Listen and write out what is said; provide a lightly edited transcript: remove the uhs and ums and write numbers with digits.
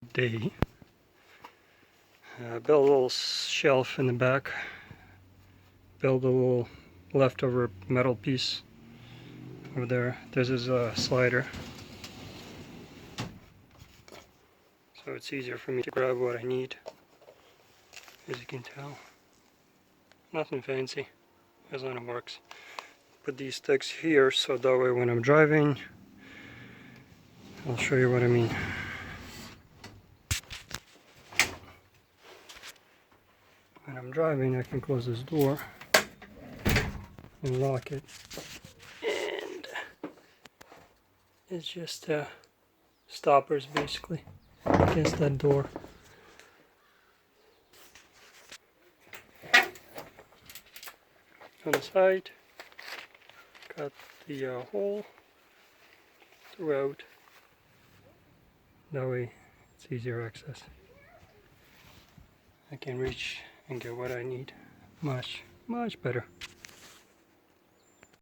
Day. Build a little shelf in the back. Build a little leftover metal piece over there. This is a slider, so it's easier for me to grab what I need. As you can tell, nothing fancy, as long as it works. Put these sticks here so that way when I'm driving, I'll show you what I mean. When I'm driving, I can close this door and lock it, and it's just stoppers basically against that door. On the side, got the hole throughout. That way it's easier access. I can reach and get what I need much better.